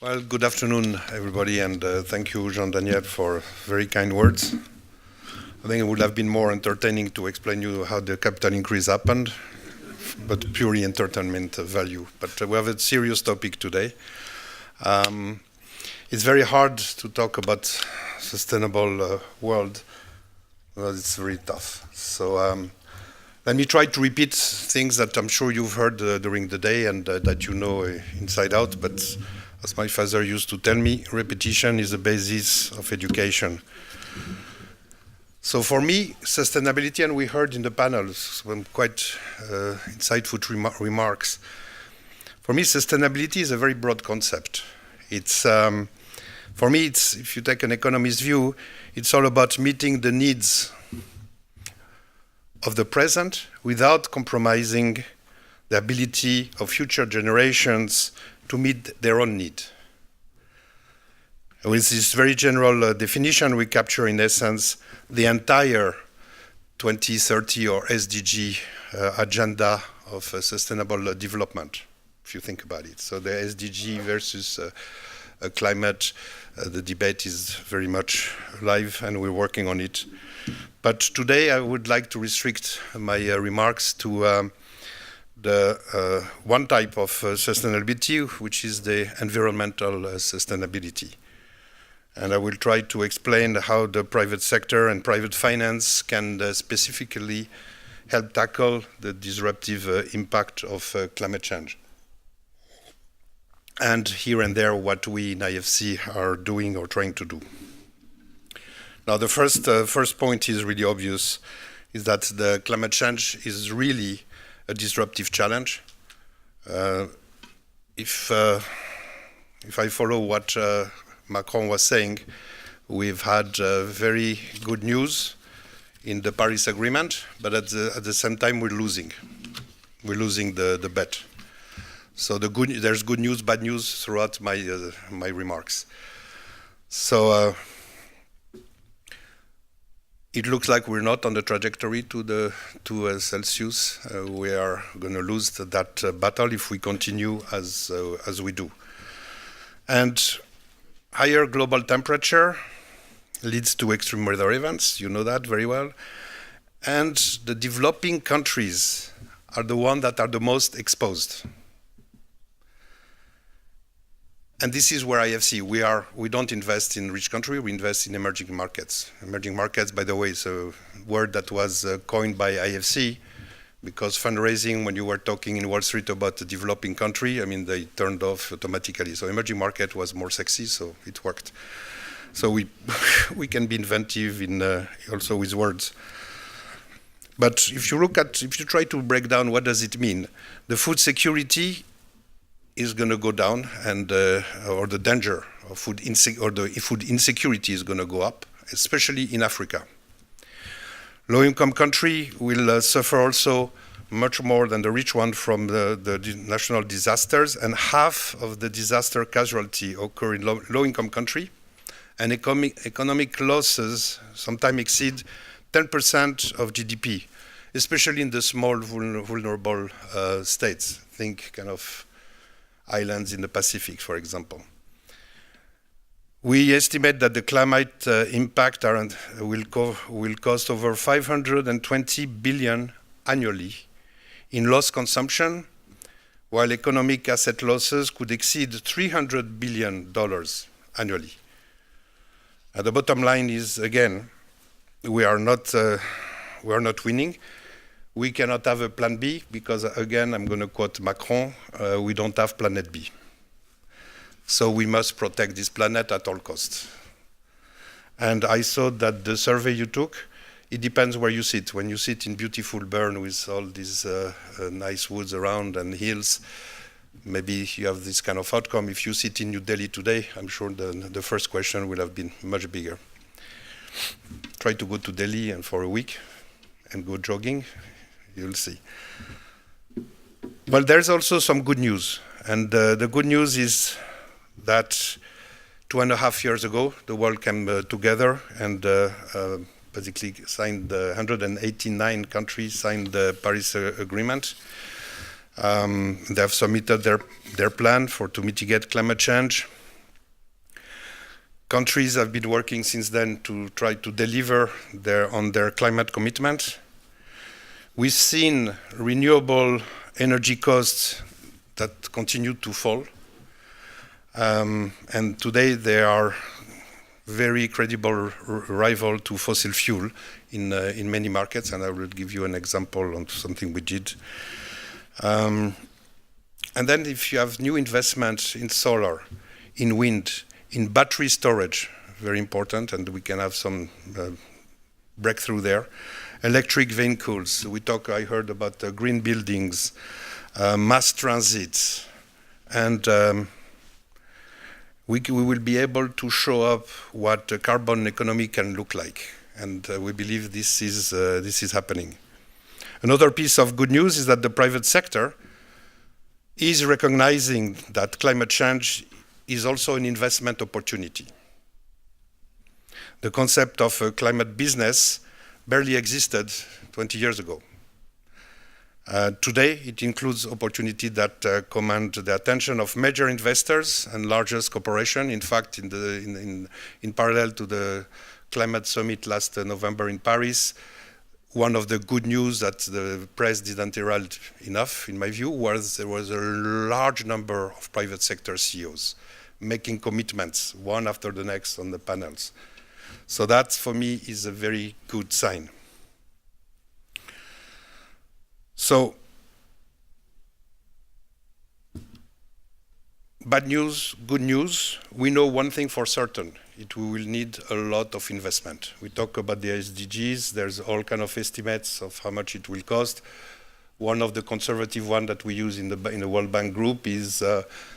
Well, good afternoon, everybody, and thank you, Jean-Daniel, for very kind words. I think it would have been more entertaining to explain you how the capital increase happened, but purely entertainment value. But we have a serious topic today. It's very hard to talk about sustainable world. Well, it's very tough. So let me try to repeat things that I'm sure you've heard during the day and that you know inside out, but as my father used to tell me, repetition is the basis of education. So for me, sustainability, and we heard in the panel some quite insightful remarks. For me, sustainability is a very broad concept. It's, for me, it's, if you take an economist view, it's all about meeting the needs of the present without compromising the ability of future generations to meet their own need. With this very general definition, we capture in essence the entire 2030 or SDG agenda of sustainable development, if you think about it. So the SDG versus climate, the debate is very much live and we're working on it. But today I would like to restrict my remarks to the one type of sustainability, which is the environmental sustainability. And I will try to explain how the private sector and private finance can specifically help tackle the disruptive impact of climate change. And here and there, what we in IFC are doing or trying to do. Now, the first point is really obvious, is that the climate change is really a disruptive challenge. If I follow what Macron was saying, we've had very good news in the Paris Agreement, but at the same time we're losing. We're losing the bet. So there's good news, bad news throughout my remarks. So it looks like we're not on the trajectory to Celsius. We are going to lose that battle if we continue as we do. And higher global temperature leads to extreme weather events. You know that very well. And the developing countries are the ones that are the most exposed. And this is where IFC, we don't invest in rich countries, we invest in emerging markets. Emerging markets, by the way, is a word that was coined by IFC because fundraising, when you were talking in Wall Street about the developing country, I mean, they turned off automatically. So emerging market was more sexy, so it worked. So we can be inventive in also with words. But if you try to break down what does it mean, the food security is going to go down, and or the danger of food insecurity is going to go up, especially in Africa. Low-income country will suffer also much more than the rich one from the national disasters, and half of the disaster casualty occur in low-income country, and economic losses sometimes exceed 10% of GDP, especially in the small vulnerable states. Think kind of islands in the Pacific, for example. We estimate that the climate impact will cost over 520 billion annually in lost consumption, while economic asset losses could exceed $300 billion annually. The bottom line is, again, we are not winning. We cannot have a plan B because, again, I'm going to quote Macron, we don't have planet B. So we must protect this planet at all costs. And I saw that the survey you took, it depends where you sit. When you sit in beautiful Bern with all these nice woods around and hills, maybe you have this kind of outcome. If you sit in New Delhi today, I'm sure the first question will have been much bigger. Try to go to Delhi and for a week and go jogging. You'll see. But there's also some good news. And the good news is that 2.5 years ago, the world came together and basically signed 189 countries signed the Paris Agreement. They have submitted their plan to mitigate climate change. countries have been working since then to try to deliver on their climate commitment. We've seen renewable energy costs that continue to fall. And today they are very credible rival to fossil fuel in many markets, and I will give you an example on something we did. And then if you have new investment in solar, in wind, in battery storage, very important, and we can have some breakthrough there. Electric vehicles, I heard about green buildings, mass transit, and we will be able to show up what a carbon economy can look like. And we believe this is happening. Another piece of good news is that the private sector is recognizing that climate change is also an investment opportunity. The concept of a climate business barely existed 20 years ago. Today, it includes opportunities that command the attention of major investors and largest corporations. In fact, in parallel to the climate summit last November in Paris, one of the good news that the press didn't herald enough, in my view, was there was a large number of private sector CEOs making commitments, one after the next on the panels. So that, for me, is a very good sign. So, bad news, good news. We know one thing for certain. We will need a lot of investment. We talk about the SDGs. There's all kind of estimates of how much it will cost. One of the conservative one that we use in the World Bank Group is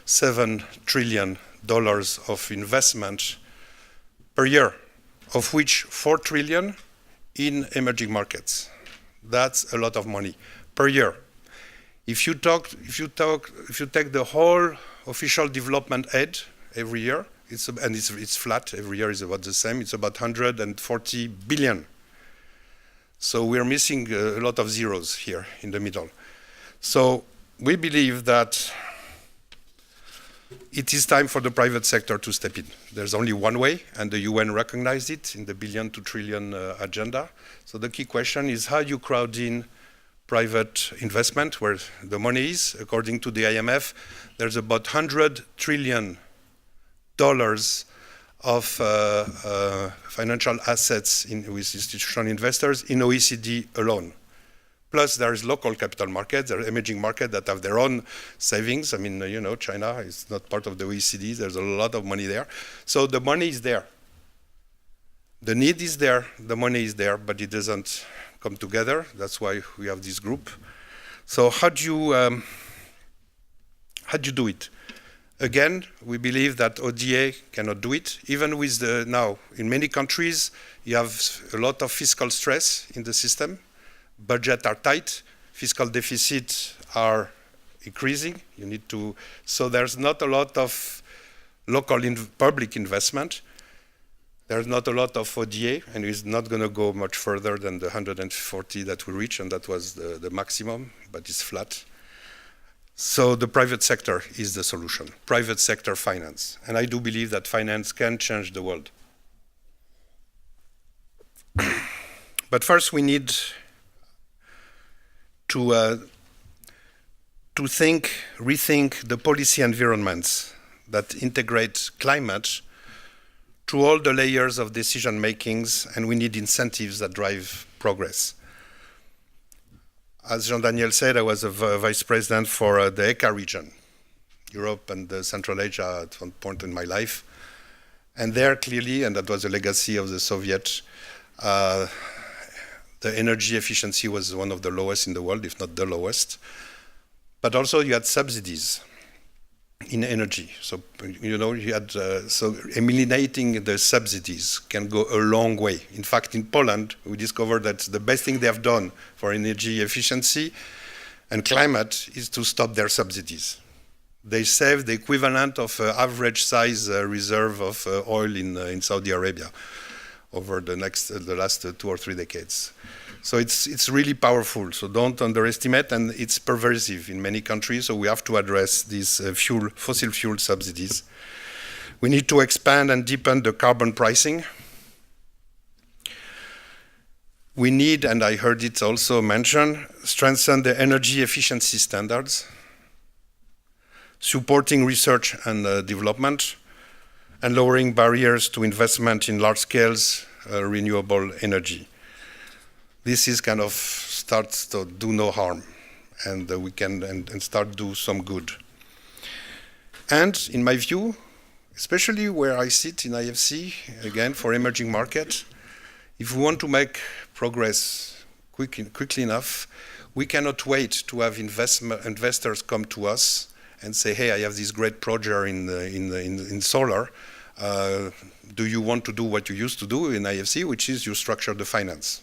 $7 trillion of investment per year, of which $4 trillion in emerging markets. That's a lot of money per year. If you take the whole official development aid every year, it's flat. Every year is about the same. It's about 140 billion. So we're missing a lot of zeros here in the middle. So we believe that it is time for the private sector to step in. There's only one way, and the UN recognized it in the billion to trillion agenda. So the key question is how you crowd in private investment where the money is. According to the IMF, there's about $100 trillion of financial assets with institutional investors in OECD alone. Plus, there is local capital markets, there are emerging markets that have their own savings. I mean, China is not part of the OECD. There's a lot of money there. So the money is there. The need is there, the money is there, but it doesn't come together. That's why we have this group. So how do you do it? Again, we believe that ODA cannot do it. Even with now, in many countries, you have a lot of fiscal stress in the system. Budgets are tight, fiscal deficits are increasing. So there's not a lot of local public investment. There's not a lot of ODA, and it's not going to go much further than the 140 that we reached, and that was the maximum, but it's flat. So the private sector is the solution, private sector finance. And I do believe that finance can change the world. But first we need to rethink the policy environments that integrate climate through all the layers of decision makings, and we need incentives that drive progress. As Jean-Daniel said, I was a vice president for the ECA region, Europe and Central Asia at one point in my life. And there clearly, and that was a legacy of the Soviet, the energy efficiency was one of the lowest in the world, if not the lowest. But also you had subsidies in energy. So, you had, so eliminating the subsidies can go a long way. In fact, in Poland, we discovered that the best thing they have done for energy efficiency and climate is to stop their subsidies. They saved the equivalent of average size reserve of oil in Saudi Arabia over the last 2 or 3 decades. So it's really powerful, so don't underestimate, and it's pervasive in many countries, so we have to address these fossil fuel subsidies. We need to expand and deepen the carbon pricing. We need, and I heard it also mentioned, strengthen the energy efficiency standards, supporting research and development, and lowering barriers to investment in large-scale renewable energy. This is kind of starts to do no harm, and we can and start do some good. And in my view, especially where I sit in IFC, again, for emerging markets, if we want to make progress quickly enough, we cannot wait to have investors come to us and say, hey, I have this great project in solar. Do you want to do what you used to do in IFC, which is you structure the finance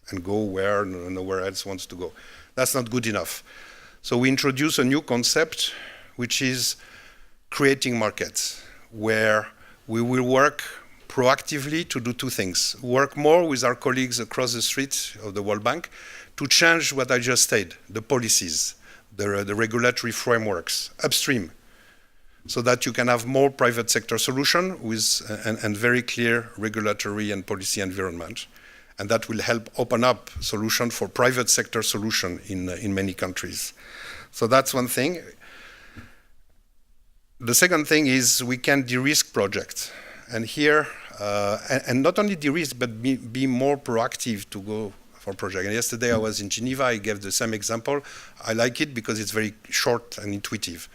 and go where nowhere else wants to go? That's not good enough. So we introduce a new concept, which is creating markets, where we will work proactively to do two things. Work more with our colleagues across the street of the World Bank to change what I just said, the policies, the regulatory frameworks upstream, so that you can have more private sector solution with and very clear regulatory and policy environment. And that will help open up solution for private sector solution in many countries. So that's one thing. The second thing is we can de-risk projects. And here, and not only de-risk, but be more proactive to go for project. And yesterday I was in Geneva, I gave the same example. I like it because it's very short and intuitive.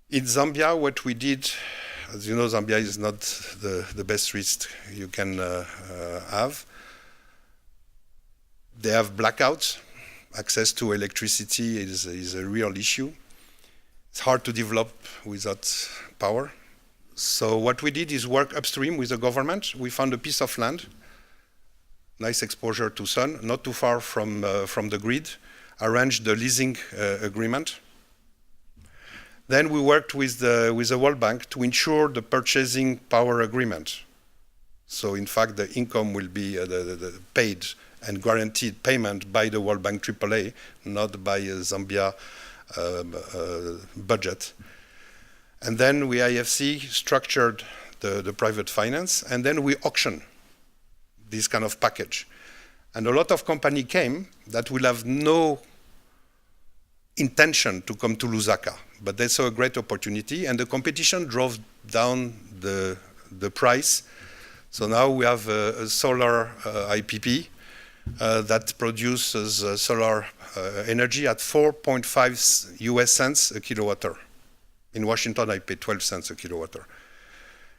In Zambia, what we did, as you know, Zambia is not the best risk you can have. They have blackouts. Access to electricity is a real issue. It's hard to develop without power. So what we did is work upstream with the government. We found a piece of land, nice exposure to sun, not too far from the grid, arranged the leasing agreement. Then we worked with the World Bank to ensure the purchasing power agreement. So in fact, the income will be the paid and guaranteed payment by the World Bank AAA, not by Zambia budget. And then we IFC structured the private finance, and then we auction this kind of package. And a lot of company came that will have no intention to come to Lusaka, but they saw a great opportunity, and the competition drove down the price. So now we have a solar IPP that produces solar energy at 4.5 US cents a kilowatt hour. In Washington, I pay 12 cents a kilowatt hour.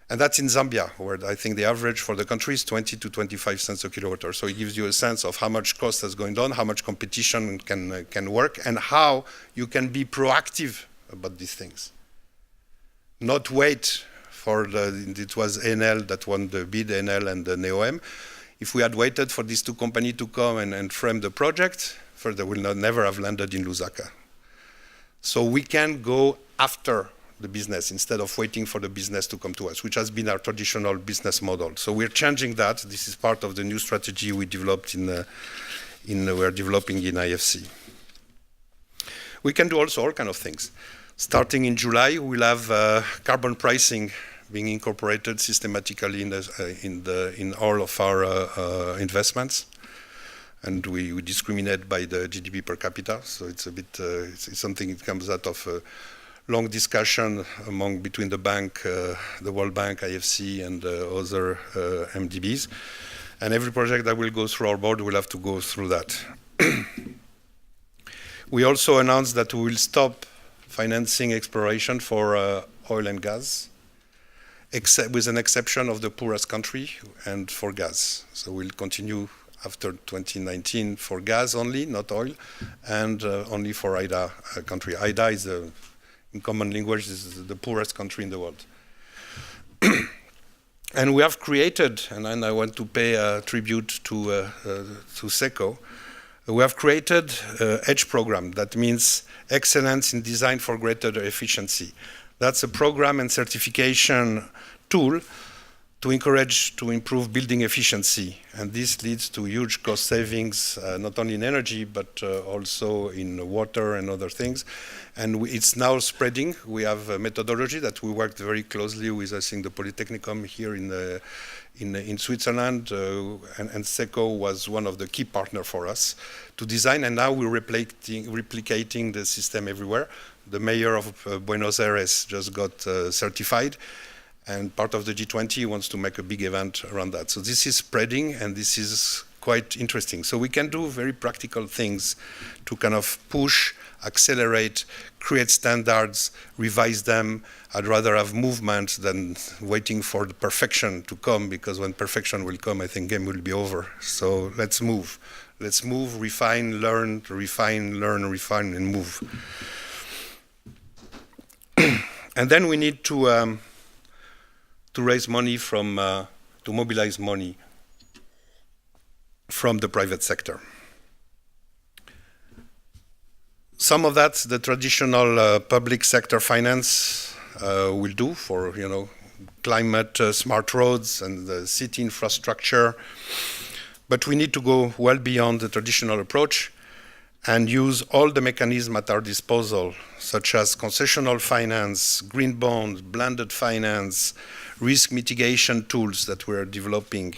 And that's in Zambia, where I think the average for the country is 20 to 25 cents a kilowatt hour. So it gives you a sense of how much cost has going down, how much competition can work, and how you can be proactive about these things. Not wait for it was Enel that won the bid, Enel and the NEOM. If we had waited for these two companies to come and frame the project, further will never have landed in Lusaka. So we can go after the business instead of waiting for the business to come to us, which has been our traditional business model. So we're changing that. This is part of the new strategy we developed we're developing in IFC. We can do also all kind of things. Starting in July, we'll have carbon pricing being incorporated systematically in all of our investments. And we discriminate by the GDP per capita, so it's a bit, it's something that comes out of a long discussion between the bank, the World Bank, IFC, and other MDBs. And every project that will go through our board will have to go through that. We also announced that we will stop financing exploration for oil and gas, except with an exception of the poorest country and for gas. So we'll continue after 2019 for gas only, not oil, and only for IDA country. IDA is, in common language, is the poorest country in the world. And we have created, and then I want to pay a tribute to SECO, we have created an EDGE program. That means Excellence in Design for Greater Efficiency. That's a program and certification tool to encourage to improve building efficiency. And this leads to huge cost savings, not only in energy, but also in water and other things. And it's now spreading. We have a methodology that we worked very closely with, I think, the Polytechnicum here in Switzerland, and SECO was one of the key partners for us to design, and now we're replicating the system everywhere. The mayor of Buenos Aires just got certified, and part of the G20 wants to make a big event around that. So this is spreading, and this is quite interesting. So we can do very practical things to kind of push, accelerate, create standards, revise them. I'd rather have movement than waiting for the perfection to come, because when perfection will come, I think game will be over. So let's move. Let's move, refine, learn, refine, learn, refine, and move. And then we need to raise money from, to mobilize money from the private sector. Some of that the traditional public sector finance will do for, climate, smart roads, and the city infrastructure. But we need to go well beyond the traditional approach and use all the mechanisms at our disposal, such as concessional finance, green bonds, blended finance, risk mitigation tools that we're developing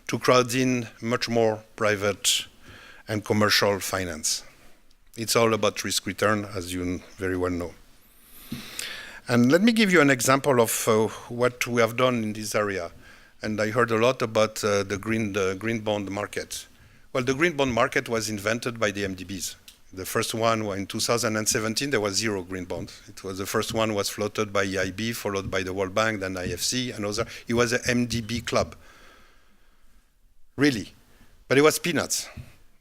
to crowd in much more private and commercial finance. It's all about risk return, as you very well know. And let me give you an example of what we have done in this area. And I heard a lot about the green bond market. Well, the green bond market was invented by the MDBs. The first one in 2017, there was 0 green bond. The first one was floated by EIB, followed by the World Bank, then IFC, and other. It was an MDB club. Really. But it was peanuts.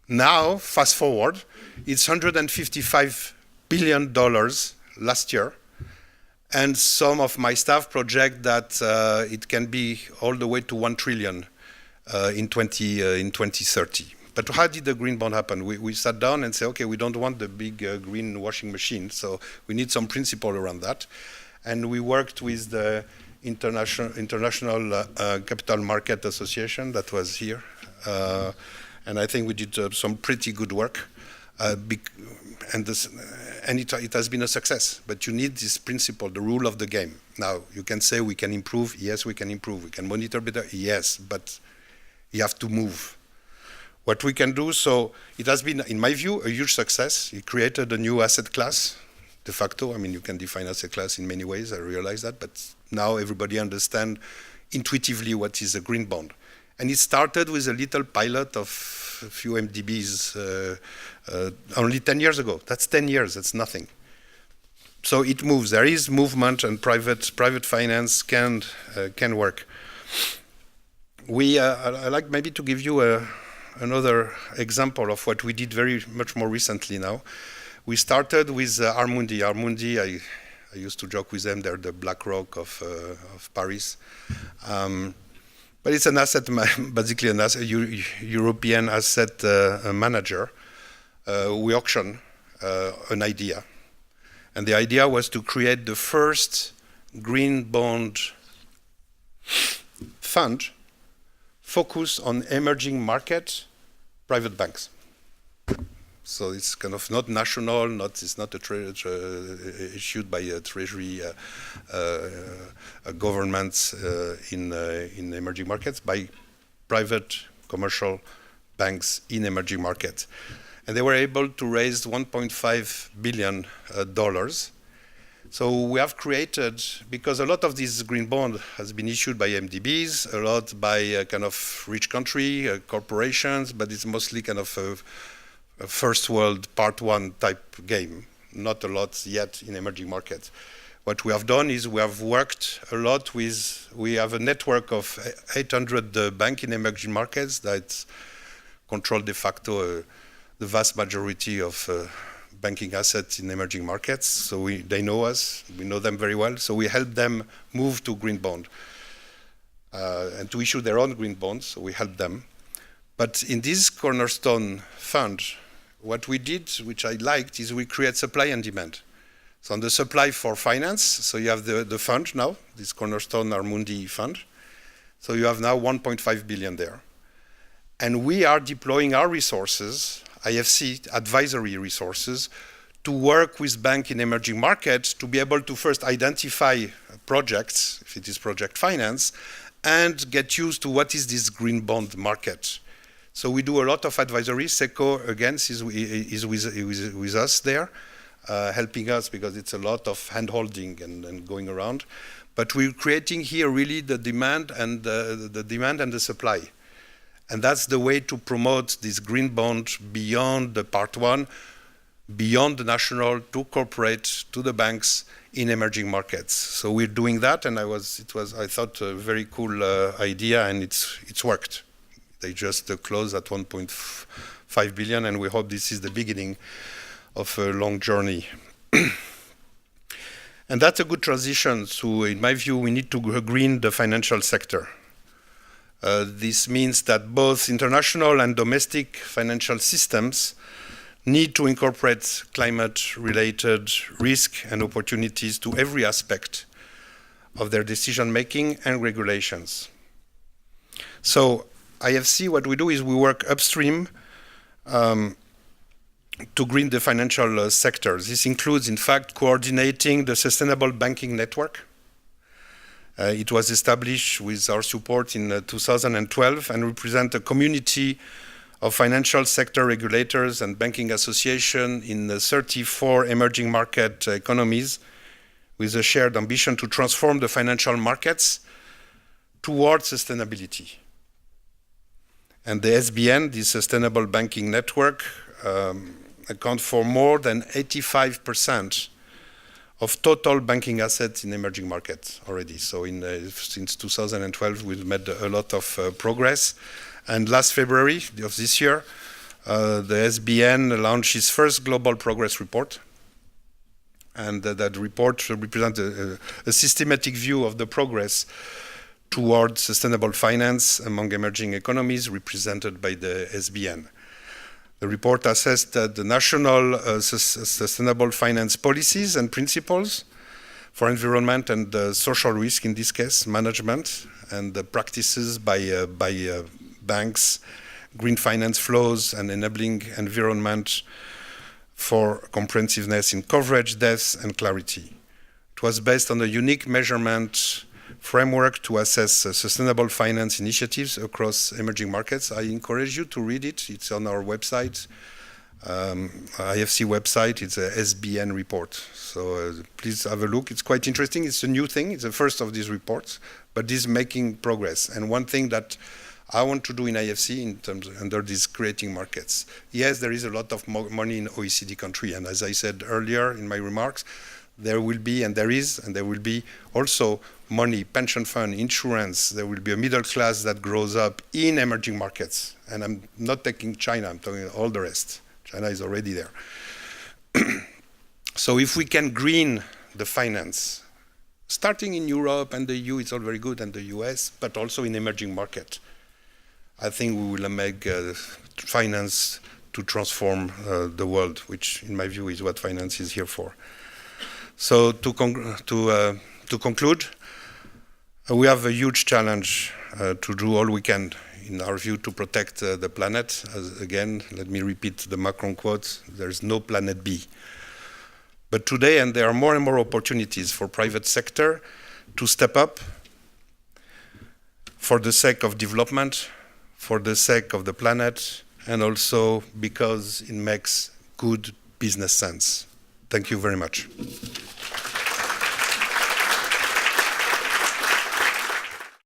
Now, fast forward, it's $155 billion last year. And some of my staff project that it can be all the way to 1 trillion in 2030. But how did the green bond happen? We sat down and said, okay, we don't want the big green washing machine, so we need some principle around that. And we worked with the International Capital Market Association that was here. And I think we did some pretty good work. And it has been a success. But you need this principle, the rule of the game. Now, you can say we can improve. Yes, we can improve. We can monitor better. Yes, but you have to move. What we can do, so it has been, in my view, a huge success. It created a new asset class, de facto. I mean, you can define asset class in many ways. I realize that. But now everybody understands intuitively what is a green bond. And it started with a little pilot of a few MDBs only 10 years ago. That's 10 years, that's nothing. So it moves. There is movement, and private finance can work. I like maybe to give you another example of what we did very much more recently now. We started with Amundi. Amundi, I used to joke with them, they're the BlackRock of Paris. But it's an asset, basically an asset, European asset manager. We auctioned an idea. And the idea was to create the first green bond fund focused on emerging market private banks. So it's kind of not national, it's not issued by a treasury governments in emerging markets, by private commercial banks in emerging markets. And they were able to raise $1.5 billion. So we have created, because a lot of this green bond has been issued by MDBs, a lot by kind of rich country, corporations, but it's mostly kind of a first world part one type game, not a lot yet in emerging markets. What we have done is we have worked a lot with, we have a network of 800 banks in emerging markets that control de facto the vast majority of banking assets in emerging markets. So they know us, we know them very well. So we help them move to green bond and to issue their own green bonds, so we help them. But in this cornerstone fund, what we did, which I liked, is we create supply and demand. So on the supply for finance, so you have the fund now, this cornerstone Amundi fund. So you have now 1.5 billion there. And we are deploying our resources, IFC advisory resources, to work with banks in emerging markets to be able to first identify projects, if it is project finance, and get used to what is this green bond market. So we do a lot of advisory. SECO, again, is with us there, helping us because it's a lot of hand-holding and going around. But we're creating here really the demand and the supply. And that's the way to promote this green bond beyond the part one, beyond the national, to corporate, to the banks in emerging markets. So we're doing that, and I thought, a very cool idea, and it's worked. They just closed at 1.5 billion, and we hope this is the beginning of a long journey. And that's a good transition. So in my view, we need to green the financial sector. This means that both international and domestic financial systems need to incorporate climate-related risk and opportunities to every aspect of their decision-making and regulations. So IFC, what we do is we work upstream to green the financial sector. This includes, in fact, coordinating the sustainable banking network. It was established with our support in 2012 and represent a community of financial sector regulators and banking associations in 34 emerging market economies with a shared ambition to transform the financial markets towards sustainability. And the SBN, the Sustainable Banking Network, account for more than 85% of total banking assets in emerging markets already. So since 2012, we've made a lot of progress. And last February of this year, the SBN launched its first global progress report. And that report represents a systematic view of the progress towards sustainable finance among emerging economies represented by the SBN. The report assessed the national sustainable finance policies and principles for environment and social risk, in this case, management, and the practices by banks, green finance flows, and enabling environment for comprehensiveness in coverage, depth, and clarity. It was based on a unique measurement framework to assess sustainable finance initiatives across emerging markets. I encourage you to read it. It's on our website, IFC website. It's a SBN report. So please have a look. It's quite interesting. It's a new thing. It's the first of these reports, but this is making progress. And one thing that I want to do in IFC in terms of under these creating markets. Yes, there is a lot of money in OECD country. And as I said earlier in my remarks, there will be, and there is, and there will be also money, pension fund, insurance. There will be a middle class that grows up in emerging markets. And I'm not taking China, I'm talking all the rest. China is already there. So if we can green the finance, starting in Europe and the EU, it's all very good, and the US, but also in emerging market, I think we will make finance to transform the world, which in my view is what finance is here for. So to conclude, we have a huge challenge to do all we can, in our view, to protect the planet. Again, let me repeat the Macron quote, there's no planet B. But today, and there are more and more opportunities for private sector to step up for the sake of development, for the sake of the planet, and also because it makes good business sense. Thank you very much.